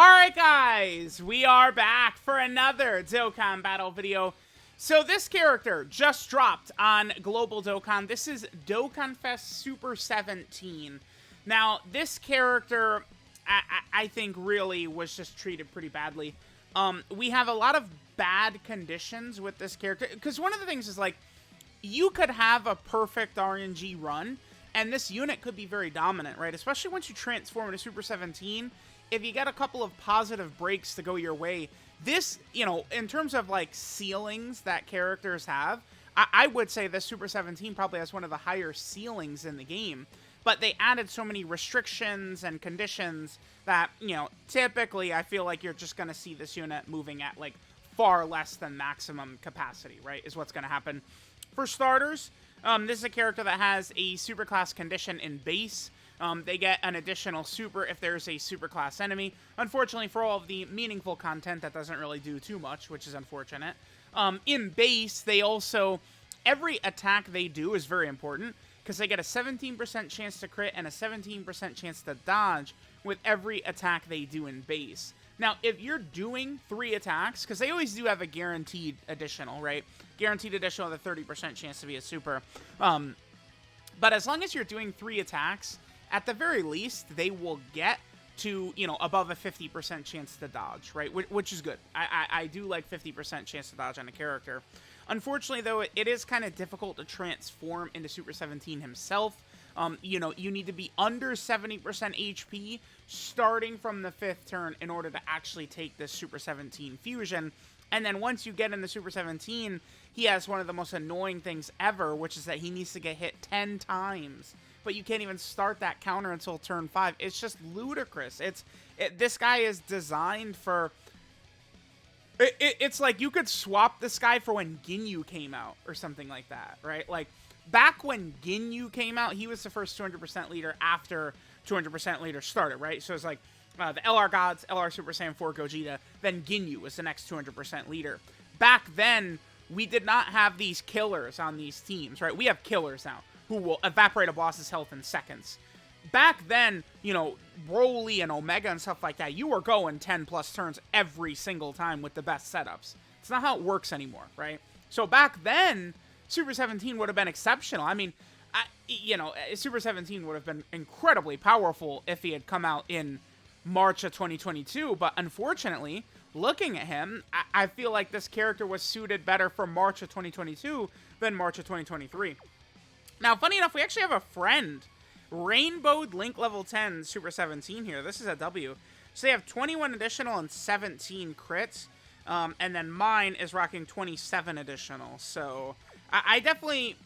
Alright guys, we are back for another Dokkan battle video. So this character just dropped on Global Dokkan. This is Dokkan Fest Super 17. Now, this character, I think really was just treated pretty badly. We have a lot of bad conditions with this character. Because one of the things is like, you could have a perfect RNG run, and this unit could be very dominant, right? Especially once you transform into Super 17. If you get a couple of positive breaks to go your way, this, you know, in terms of like ceilings that characters have, I would say this Super 17 probably has one of the higher ceilings in the game. But they added so many restrictions and conditions that, you know, typically I feel like you're just going to see this unit moving at like far less than maximum capacity, right? Is what's going to happen. For starters, this is a character that has a superclass condition in base. They get an additional super if there's a superclass enemy. Unfortunately, for all of the meaningful content, that doesn't really do too much, which is unfortunate. In base, they also, every attack they do is very important, because they get a 17% chance to crit and a 17% chance to dodge with every attack they do in base. Now, if you're doing 3 attacks, because they always do have a guaranteed additional, right? Guaranteed additional with a 30% chance to be a super. But as long as you're doing 3 attacks, at the very least, they will get to, you know, above a 50% chance to dodge, right? Which is good. I do like 50% chance to dodge on a character. Unfortunately, though, it is kind of difficult to transform into Super 17 himself. You know, you need to be under 70% HP starting from the 5th turn in order to actually take this Super 17 fusion. And then once you get into Super 17, he has one of the most annoying things ever, which is that he needs to get hit 10 times. But you can't even start that counter until turn 5. It's just ludicrous. This guy is designed for... It's like you could swap this guy for when Ginyu came out or something like that, right? Like, back when Ginyu came out, he was the first 200% leader after 200% leader started, right? So it's like the LR Gods, LR Super Saiyan 4 Gogeta, then Ginyu was the next 200% leader. Back then, we did not have these killers on these teams, right? We have killers now who will evaporate a boss's health in seconds. Back then, you know, Broly and Omega and stuff like that, you were going 10 plus turns every single time with the best setups. It's not how it works anymore, right? So back then, Super 17 would have been exceptional. I mean, you know, Super 17 would have been incredibly powerful if he had come out in March of 2022, but unfortunately, looking at him, I feel like this character was suited better for March of 2022 than March of 2023. Now, funny enough, we actually have a friend, Rainbowed Link level 10 Super 17 here. This is a W. So they have 21 additional and 17 crits. And then mine is rocking 27 additional. So I definitely,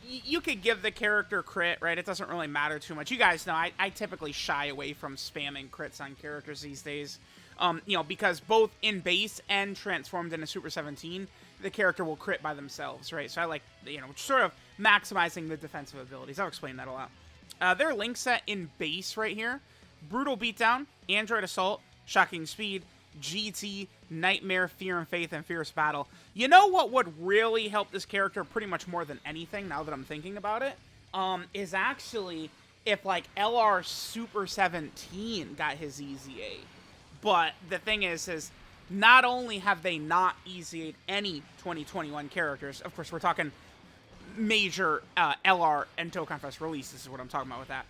you could give the character crit, right? It doesn't really matter too much. You guys know I typically shy away from spamming crits on characters these days. You know, because both in base and transformed into Super 17, the character will crit by themselves, right? So I like, you know, sort of maximizing the defensive abilities. I'll explain that a lot. Their link set in base right here: Brutal Beatdown, Android Assault, Shocking Speed, GT, Nightmare, Fear and Faith, and Fierce Battle. You know what would really help this character pretty much more than anything, now that I'm thinking about it, is actually if, like, LR Super 17 got his EZA. But the thing is not only have they not EZA'd any 2021 characters, of course, we're talking major LR and Dokkan Fest releases is what I'm talking about with that.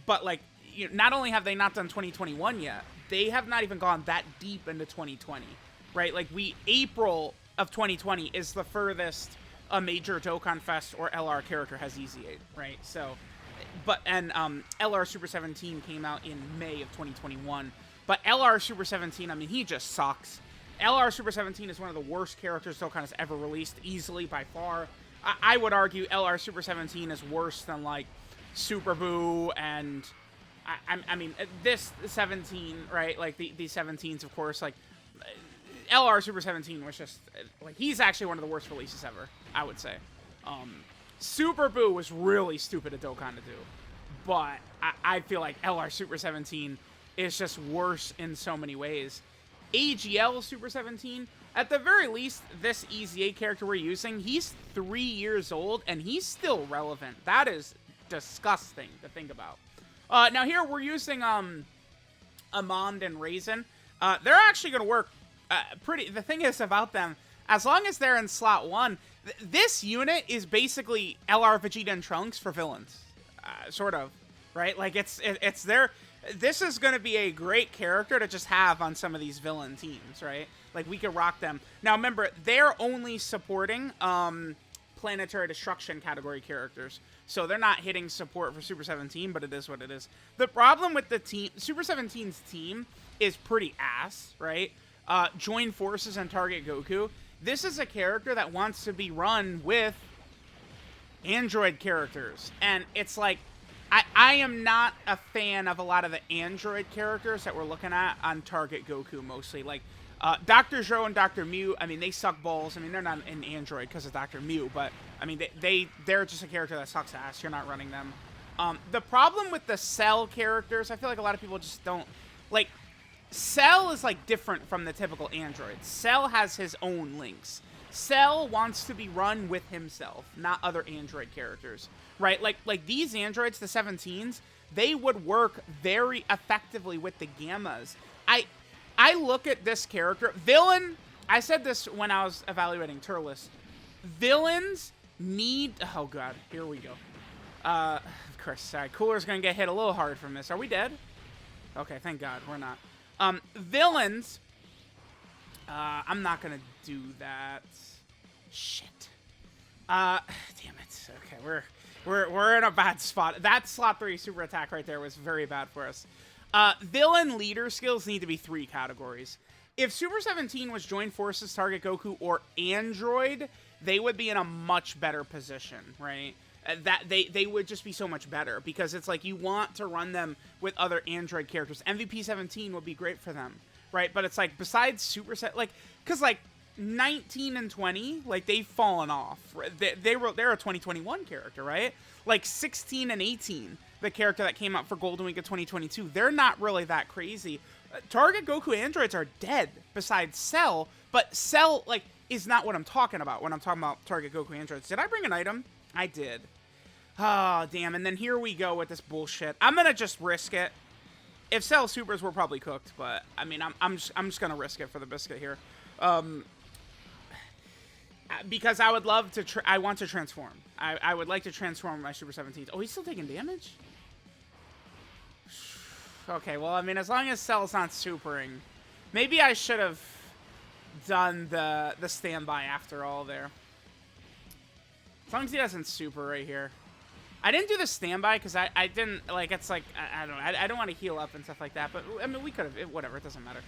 But, like, you know, not only have they not done 2021 yet, they have not even gone that deep into 2020, right? Like, April of 2020 is the furthest a major Dokkan Fest or LR character has EZA'd, right? So, and LR Super 17 came out in May of 2021. But LR Super 17, I mean, he just sucks. LR Super 17 is one of the worst characters Dokkan has ever released, easily, by far. I would argue LR Super 17 is worse than, like, Super Boo and... I mean, this 17, right? Like, the 17s, of course, like... LR Super 17 was just... Like, he's actually one of the worst releases ever, I would say. Super Boo was really stupid of Dokkan to do. But I feel like LR Super 17... is just worse in so many ways. AGL Super 17, at the very least, this EZA character we're using, he's 3 years old, and he's still relevant. That is disgusting to think about. Now here we're using Amand and Raisin, they're actually going to work pretty. The thing is about them, as long as they're in slot 1, this unit is basically LR Vegeta and Trunks for villains, sort of, right? Like it's their. This is going to be a great character to just have on some of these villain teams, right? Like we could rock them. Now remember, they're only supporting planetary destruction category characters. So they're not hitting support for Super 17, but it is what it is. The problem with the team, Super 17's team is pretty ass, right? Join forces and target Goku. This is a character that wants to be run with Android characters. And it's like, I am not a fan of a lot of the Android characters that we're looking at on target Goku mostly. Like, Dr. Zhou and Dr. Mew, I mean, they suck balls. I mean, they're not an Android because of Dr. Mew, but, I mean, they're just a character that sucks ass. You're not running them. The problem with the Cell characters, I feel like a lot of people just don't, like, Cell is, like, different from the typical Android. Cell has his own links. Cell wants to be run with himself, not other Android characters, right? Like these Androids, the 17s, they would work very effectively with the Gammas. I look at this character, villain, I said this when I was evaluating Turles. Villains need, oh god, here we go. Of course, sorry, Cooler's gonna get hit a little hard from this. Are we dead? Okay, thank god, we're not. Villains, I'm not gonna do that. Shit. Damn it. Okay, we're in a bad spot. That slot 3 super attack right there was very bad for us. Villain leader skills need to be 3 categories. If Super 17 was join forces, target Goku, or Android, they would be in a much better position, right? That they would just be so much better because it's like you want to run them with other Android characters. MVP 17 would be great for them, right? But it's like besides Super Set, like, because like 19 and 20, like they've fallen off. They're a 2021 character, right? Like 16 and 18, the character that came out for Golden Week of 2022, they're not really that crazy. Target Goku androids are dead besides Cell, but Cell like is not what I'm talking about when I'm talking about Target Goku androids. Did I bring an item? I did. Oh, damn. And then here we go with this bullshit. I'm going to just risk it. If Cell supers were probably cooked, but I mean, I'm just going to risk it for the biscuit here. Because I would love to, I want to transform. I would like to transform my Super 17s. Oh, he's still taking damage? Okay, well, I mean, as long as Cell's not supering, maybe I should have done the standby after all there. As long as he doesn't super right here. I didn't do the standby because I didn't, like, it's like, I don't know. I don't want to heal up and stuff like that, but, I mean, we could have, whatever, it doesn't matter.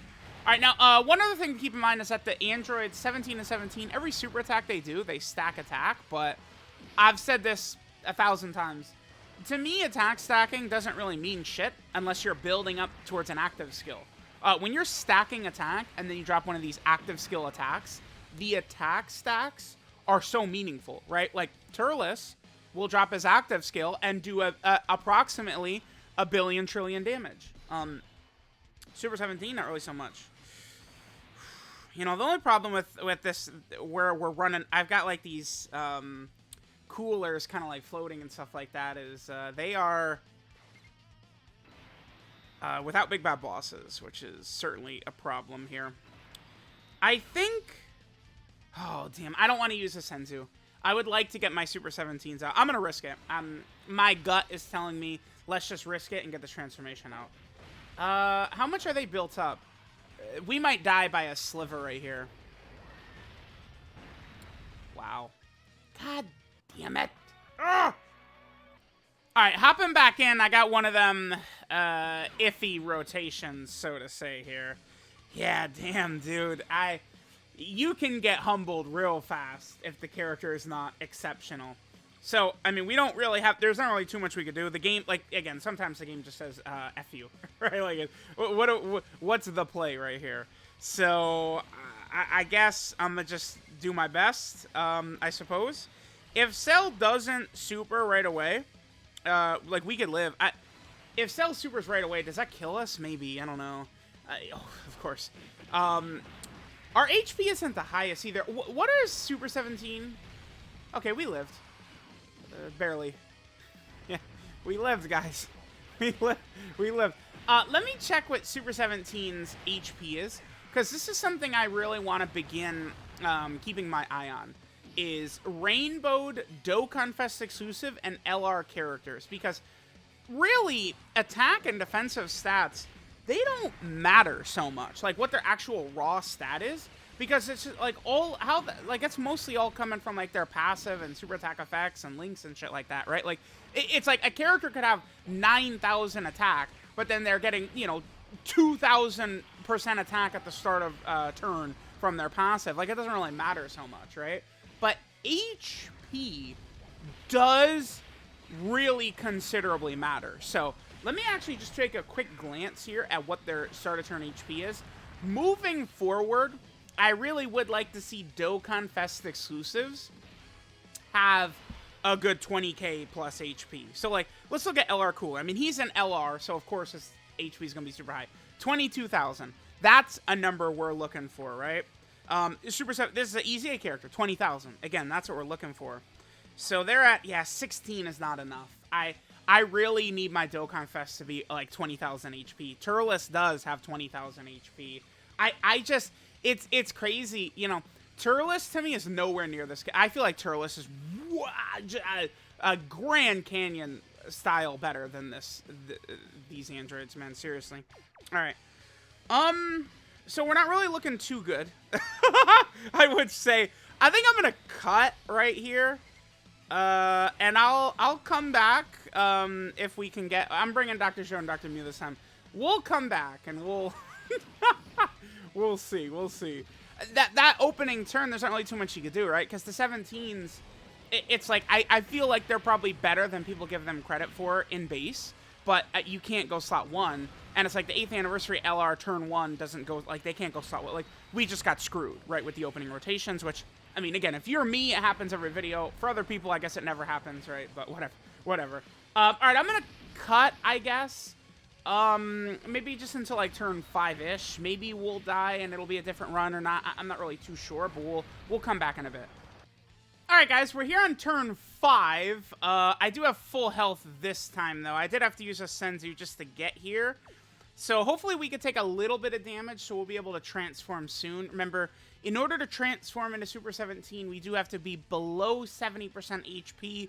All right, now, one other thing to keep in mind is that the androids 17 and 17, every super attack they do, they stack attack, but I've said this 1,000 times. To me, attack stacking doesn't really mean shit unless you're building up towards an active skill. When you're stacking attack and then you drop one of these active skill attacks, the attack stacks are so meaningful, right? Like, Turles will drop his active skill and do approximately 1 billion trillion damage. Super 17, not really so much. You know, the only problem with this, where we're running, I've got, like, these coolers kind of, like, floating and stuff like that, is they are without big bad bosses, which is certainly a problem here. I think... Oh, damn. I don't want to use a Senzu. I would like to get my Super 17s out. I'm going to risk it. My gut is telling me, let's just risk it and get the transformation out. How much are they built up? We might die by a sliver right here. Wow. God damn it. Ugh! Alright, hopping back in. I got one of them iffy rotations, so to say, here. Yeah, damn, dude. You can get humbled real fast if the character is not exceptional. So, I mean, we don't really have... There's not really too much we could do. The game, like, again, sometimes the game just says, F you, right? Like, what's the play right here? So, I guess I'm going to just do my best, I suppose. If Cell doesn't super right away, like, we could live. If Cell supers right away, does that kill us? Maybe. I don't know. Oh, of course. Our HP isn't the highest either. What is Super 17? Okay, we lived. Barely. Yeah, we lived, guys. We lived. Let me check what Super 17's HP is, because this is something I really want to begin keeping my eye on, is Rainbowed, Dokkan Fest exclusive, and LR characters, because really, attack and defensive stats, they don't matter so much, like what their actual raw stat is, because it's just, like, it's mostly all coming from, like, their passive and super attack effects and links and shit like that, right? Like, it's like a character could have 9,000 attack, but then they're getting, you know, 2,000% attack at the start of turn from their passive. Like, it doesn't really matter so much, right? But HP does really considerably matter. So let me actually just take a quick glance here at what their start of turn HP is. Moving forward, I really would like to see Dokkan Fest exclusives have a good 20k plus HP. So, like, let's look at LR Cooler. I mean, he's an LR, so of course his HP is going to be super high. 22,000. That's a number we're looking for, right? Super 7, this is an EZA character, 20,000. Again, that's what we're looking for. So they're at, yeah, 16 is not enough. I really need my Dokkan Fest to be like 20,000 HP. Turles does have 20,000 HP. I just, it's crazy, you know. Turles to me is nowhere near this. I feel like Turles is a Grand Canyon style better than these androids, man. Seriously. All right. So we're not really looking too good. I would say. I think I'm gonna cut right here. And I'll come back if we can get. I'm bringing Dr. Joe and Dr. Mew this time. We'll come back and we'll we'll see. We'll see. That opening turn, there's not really too much you could do, right? Because the 17s, it's like I feel like they're probably better than people give them credit for in base, but you can't go slot 1. And it's like the 8th anniversary LR turn 1 doesn't go, like, they can't go slot 1. Like, we just got screwed, right, with the opening rotations, which, I mean, again, if you're me, it happens every video. For other people, I guess it never happens, right? But whatever. All right, I'm going to cut, I guess. Maybe just until, like, turn 5-ish. Maybe we'll die and it'll be a different run or not. I'm not really too sure, but we'll come back in a bit. All right, guys, we're here on turn 5. I do have full health this time, though. I did have to use a Senzu just to get here. So hopefully we could take a little bit of damage, so we'll be able to transform soon. Remember, in order to transform into Super 17, we do have to be below 70% HP.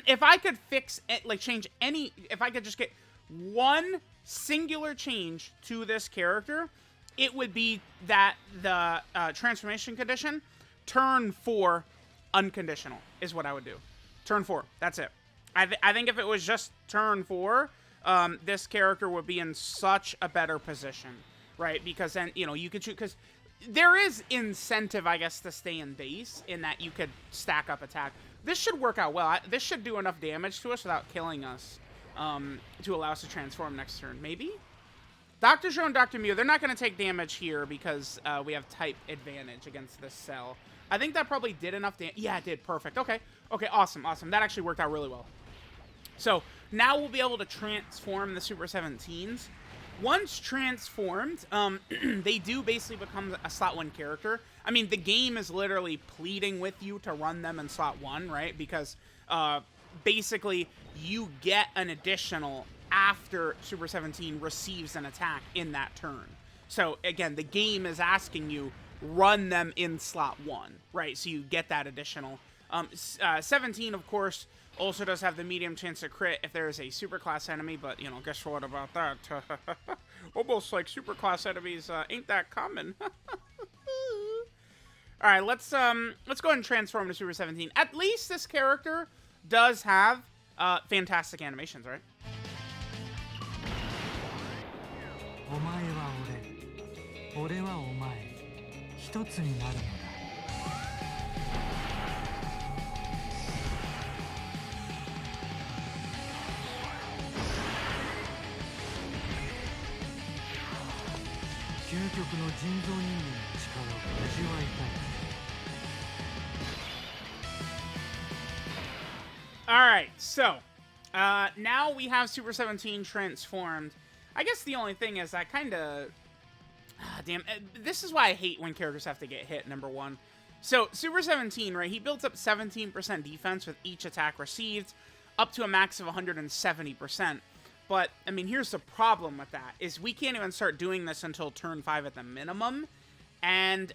If I could fix it, like change any, if I could just get one singular change to this character, it would be that the transformation condition, turn 4, unconditional, is what I would do. Turn 4, that's it. I think if it was just turn 4, this character would be in such a better position, right? Because then, you know, you could choose, because there is incentive, I guess, to stay in base, in that you could stack up attack. This should work out well. This should do enough damage to us without killing us, to allow us to transform next turn. Maybe? Dr. Joe and Dr. Mew, they're not going to take damage here because we have type advantage against this cell. I think that probably did enough damage. Yeah, it did. Perfect. Okay. Okay, awesome, awesome. That actually worked out really well. So now we'll be able to transform the Super 17s. Once transformed, they do basically become a slot 1 character. I mean, the game is literally pleading with you to run them in slot 1, right? Because basically you get an additional after Super 17 receives an attack in that turn. So again, the game is asking you, run them in slot 1, right? So you get that additional. 17, of course, also does have the medium chance to crit if there is a superclass enemy, but, you know, guess what about that? Almost like superclass enemies ain't that common. All right, let's go ahead and transform to Super 17. At least this character does have fantastic animations, right? Alright, so, now we have Super 17 transformed. I guess the only thing is I kind of... damn, this is why I hate when characters have to get hit, number 1. So, Super 17, right, he built up 17% defense with each attack received, up to a max of 170%. But, I mean, here's the problem with that, is we can't even start doing this until turn 5 at the minimum. And,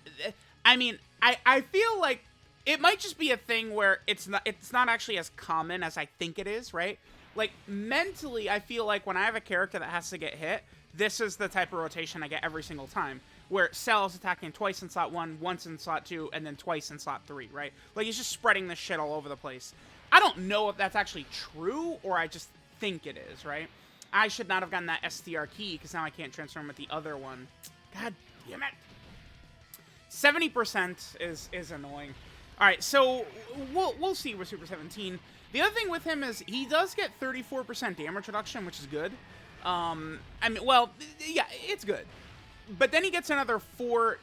I mean, I feel like it might just be a thing where it's not actually as common as I think it is, right? Like, mentally, I feel like when I have a character that has to get hit, this is the type of rotation I get every single time. Where Cell's attacking twice in slot 1, once in slot 2, and then twice in slot 3, right? Like, he's just spreading this shit all over the place. I don't know if that's actually true, or I just think it is, right? I should not have gotten that STR key, because now I can't transform with the other one. God damn it. 70% is annoying. Alright, so we'll see with Super 17. The other thing with him is he does get 34% damage reduction, which is good. I mean, well, yeah, it's good. But then he gets another 4...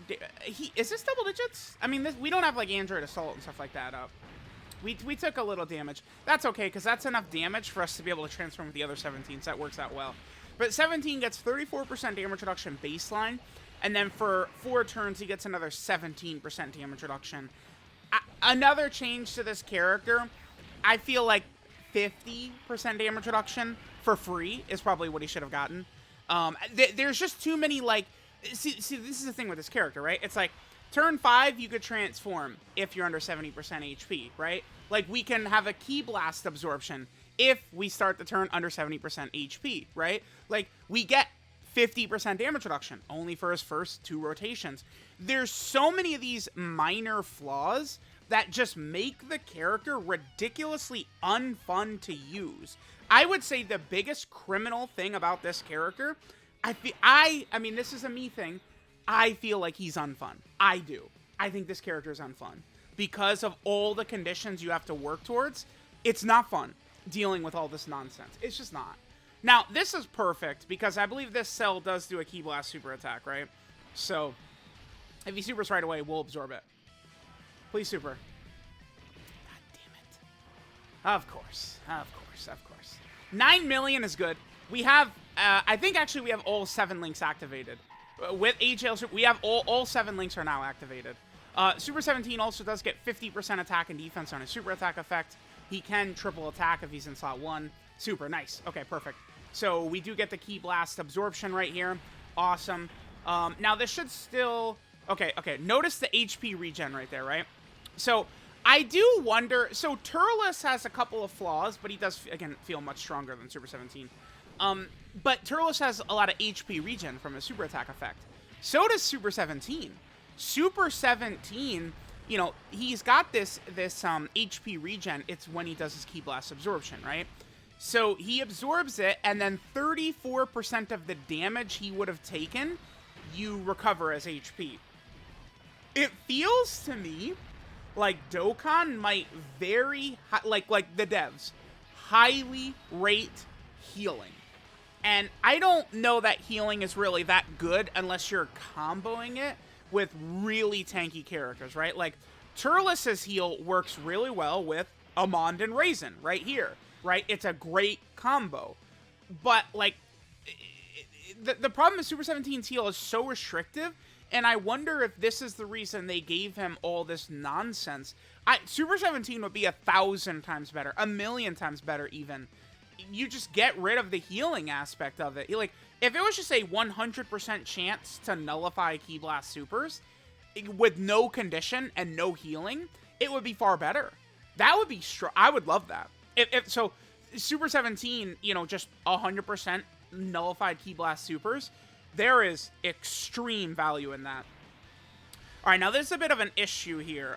Is this double digits? I mean, we don't have, like, Android Assault and stuff like that up. We took a little damage. That's okay, because that's enough damage for us to be able to transform with the other 17, so that works out well. But 17 gets 34% damage reduction baseline, and then for 4 turns, he gets another 17% damage reduction. Another change to this character, I feel like 50% damage reduction for free is probably what he should have gotten. There's just too many, like... See, this is the thing with this character, right? It's like, turn 5, you could transform if you're under 70% HP, right? Like, we can have a Ki Blast absorption if we start the turn under 70% HP, right? Like, we get 50% damage reduction, only for his first 2 rotations. There's so many of these minor flaws that just make the character ridiculously unfun to use. I would say the biggest criminal thing about this character... I mean, this is a me thing. I feel like he's unfun. I do. I think this character is unfun. Because of all the conditions you have to work towards, it's not fun dealing with all this nonsense. It's just not. Now, this is perfect, because I believe this Cell does do a Ki Blast super attack, right? So, if he supers right away, we'll absorb it. Please super. God damn it. Of course. Of course. Of course. 9 million is good. We have... I think actually we have all 7 links activated. With HL, we have all 7 links are now activated. Super 17 also does get 50% attack and defense on his super attack effect. He can triple attack if he's in slot 1. Super, nice. Okay, perfect. So we do get the Ki Blast absorption right here. Awesome. Now this should still... Okay. Notice the HP regen right there, right? So I do wonder... So Turles has a couple of flaws, but he does, again, feel much stronger than Super 17. But Turles has a lot of HP regen from his super attack effect. So does Super 17. Super 17, you know, he's got this HP regen. It's when he does his Ki Blast absorption, right? So he absorbs it, and then 34% of the damage he would have taken, you recover as HP. It feels to me like Dokkan might very, like the devs, highly rate healing. And I don't know that healing is really that good unless you're comboing it with really tanky characters, right? Like, Turles' heal works really well with Amond and Raisin right here, right? It's a great combo. But, like, the problem with Super 17's heal is so restrictive, and I wonder if this is the reason they gave him all this nonsense. Super 17 would be 1,000 times better, 1,000,000 times better even. You just get rid of the healing aspect of it. Like, if it was just a 100% chance to nullify Ki Blast supers with no condition and no healing, it would be far better. That would be I would love that. So Super 17, you know, just 100% nullified Ki Blast supers, there is extreme value in that. All right, now there's a bit of an issue here.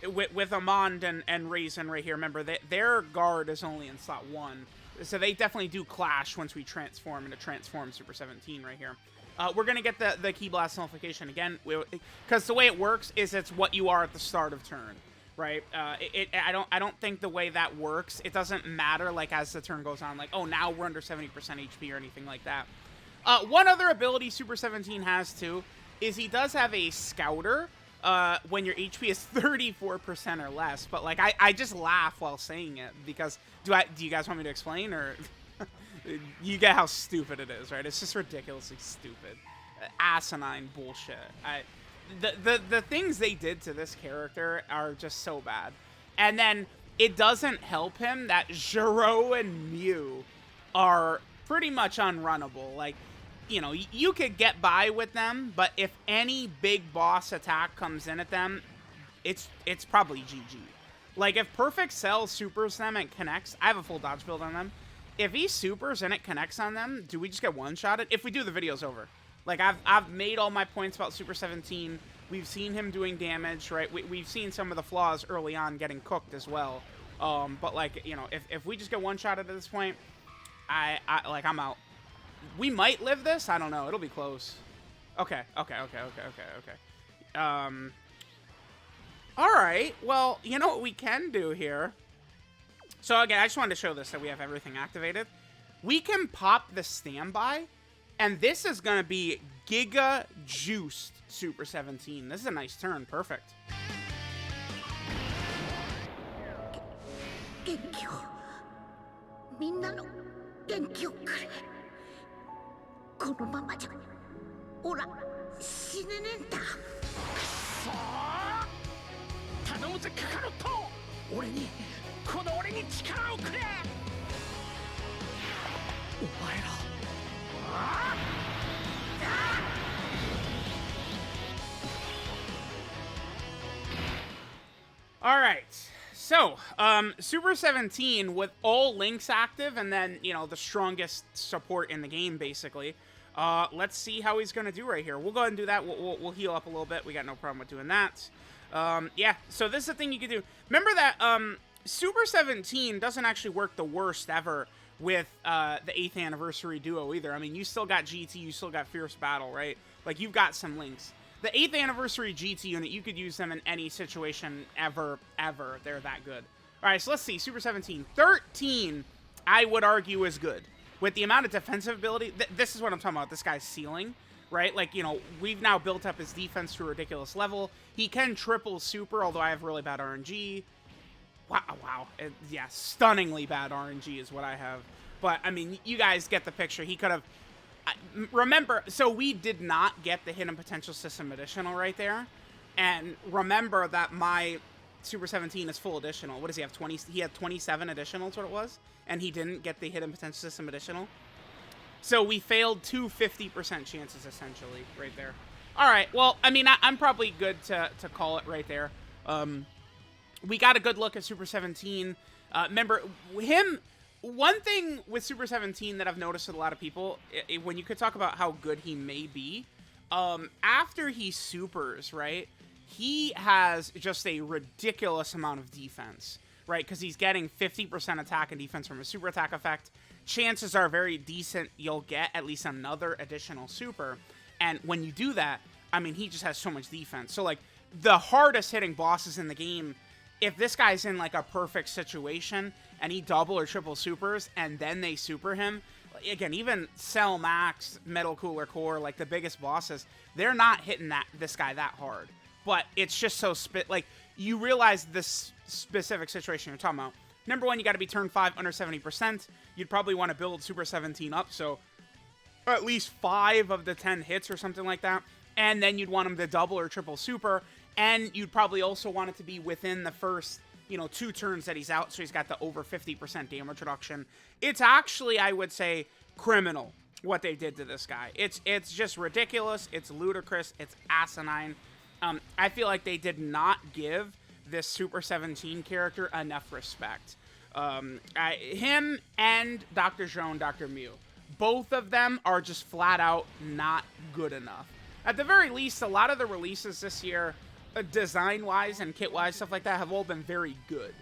With Amond and Raisin right here, remember, their guard is only in slot 1. So they definitely do clash once we transform into Transform Super 17 right here. We're going to get the Ki Blast nullification again, because the way it works is it's what you are at the start of turn, right? I don't think the way that works, it doesn't matter, like, as the turn goes on, like, oh, now we're under 70% HP or anything like that. One other ability Super 17 has, too, is he does have a Scouter, when your HP is 34% or less, but like I just laugh while saying it because do you guys want me to explain, or you get how stupid it is, right? It's just ridiculously stupid, asinine bullshit. The things they did to this character are just so bad, and then it doesn't help him that Zero and Mew are pretty much unrunnable. Like, you know, you could get by with them, but if any big boss attack comes in at them, it's probably GG. Like, if Perfect Cell supers them and connects, I have a full dodge build on them. If he supers and it connects on them, do we just get one-shotted? If we do, the video's over. Like, I've made all my points about Super 17. We've seen him doing damage, right? We've seen some of the flaws early on getting cooked as well. But, like, you know, if we just get one-shotted at this point, I'm out. We might live this. I don't know. It'll be close. Okay. All right. Well, you know what we can do here? So, again, I just wanted to show this, that we have everything activated. We can pop the standby, and this is going to be Giga Juiced Super 17. This is a nice turn. Perfect. このままじゃオラ死ねねえんだくそー頼むぜカカロット俺に力をくれお前らAll right. So, Super 17 with all links active and then, you know, the strongest support in the game, basically. Let's see how he's going to do right here. We'll go ahead and do that. We'll heal up a little bit. We got no problem with doing that. Yeah, so this is the thing you can do. Remember that Super 17 doesn't actually work the worst ever with the 8th Anniversary Duo either. I mean, you still got GT, you still got Fierce Battle, right? Like, you've got some links. The 8th Anniversary GT unit, you could use them in any situation ever. They're that good. All right, so let's see. Super 17. 13, I would argue, is good. With the amount of defensive ability, this is what I'm talking about. This guy's ceiling, right? Like, you know, we've now built up his defense to a ridiculous level. He can triple super, although I have really bad RNG. Wow. Yeah, stunningly bad RNG is what I have. But, I mean, you guys get the picture. He could have... Remember, so we did not get the Hidden Potential System additional right there. And remember that my Super 17 is full additional. What does he have? 20? He had 27 additional is what it was. And he didn't get the Hidden Potential System additional. So we failed 2 50% chances, essentially, right there. All right, well, I mean, I'm probably good to call it right there. We got a good look at Super 17. Remember, him... One thing with Super 17 that I've noticed with a lot of people, when you could talk about how good he may be, after he supers, right, he has just a ridiculous amount of defense, right, because he's getting 50% attack and defense from a super attack effect. Chances are very decent you'll get at least another additional super, and when you do that, I mean, he just has so much defense. So, like, the hardest hitting bosses in the game, if this guy's in, like, a perfect situation and he double or triple supers and then they super him, again, even Cell Max, Metal Cooler Core, like the biggest bosses, they're not hitting this guy that hard. But it's just so like, you realize this specific situation you're talking about. Number one, you got to be turn 5 under 70%. You'd probably want to build Super 17 up, so at least 5 of the 10 hits or something like that. And then you'd want him to double or triple super. And you'd probably also want it to be within the first, you know, 2 turns that he's out, so he's got the over 50% damage reduction. It's actually, I would say, criminal what they did to this guy. It's just ridiculous. It's ludicrous. It's asinine. I feel like they did not give this Super 17 character enough respect. Him and Dr. Joan, Dr. Mew, both of them are just flat out not good enough. At the very least, a lot of the releases this year, design-wise and kit-wise, stuff like that, have all been very good.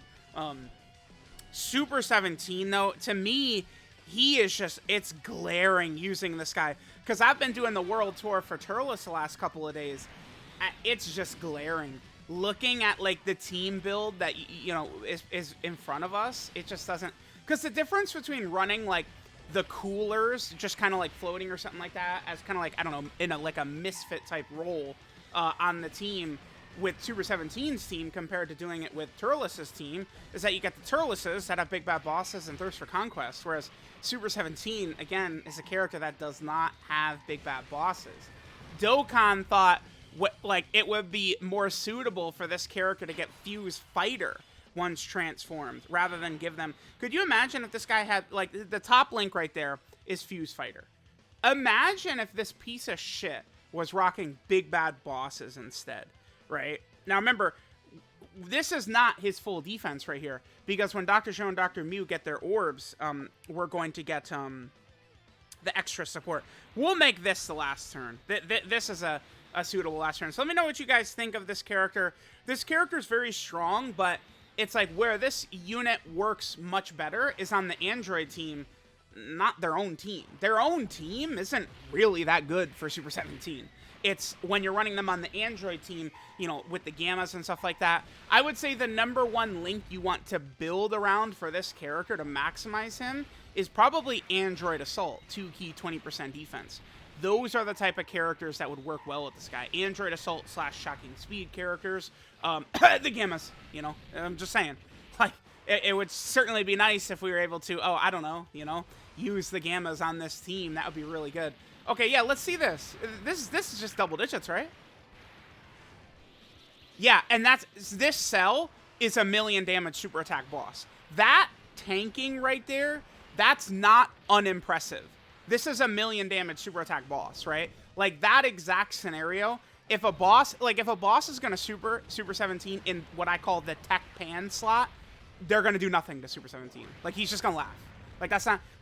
Super 17, though, to me, he is just, it's glaring using this guy. Because I've been doing the World Tour for Turles the last couple of days. It's just glaring. Looking at, like, the team build that, you know, is in front of us, it just doesn't... Because the difference between running, like, the coolers, just kind of, like, floating or something like that, as kind of, like, I don't know, in a misfit type role on the team, with Super 17's team compared to doing it with Turles' team, is that you get the Turleses that have big bad bosses and thirst for conquest, whereas Super 17, again, is a character that does not have big bad bosses. Dokkan thought it would be more suitable for this character to get Fuse Fighter once transformed, rather than give them... Could you imagine if this guy had, like, the top link right there is Fuse Fighter. Imagine if this piece of shit was rocking Big Bad Bosses instead, right? Now remember, this is not his full defense right here, because when Dr. Zhou and Dr. Mew get their orbs, we're going to get the extra support. We'll make this the last turn. This is a suitable last turn. So let me know what you guys think of this character. This character is very strong, but it's like where this unit works much better is on the Android team, not their own team. Their own team isn't really that good for Super 17. It's when you're running them on the Android team, you know, with the Gammas and stuff like that. I would say the #1 link you want to build around for this character to maximize him is probably Android Assault, 2 key, 20% defense. Those are the type of characters that would work well with this guy. Android Assault / Shocking Speed characters. The Gammas, you know, I'm just saying. Like, it would certainly be nice if we were able to, I don't know, you know, use the Gammas on this team. That would be really good. Okay, yeah, let's see this. This is just double digits, right? Yeah, and this cell is a 1,000,000 damage super attack boss. That tanking right there, that's not unimpressive. This is a 1,000,000 damage super attack boss, right? Like that exact scenario. If a boss is gonna super 17 in what I call the tech pan slot, they're gonna do nothing to Super 17. Like he's just gonna laugh. Like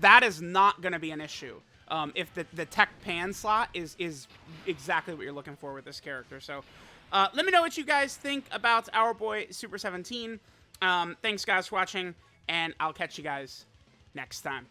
that is not gonna be an issue. If the tech pan slot is exactly what you're looking for with this character. So let me know what you guys think about our boy Super 17. Thanks guys for watching, and I'll catch you guys next time.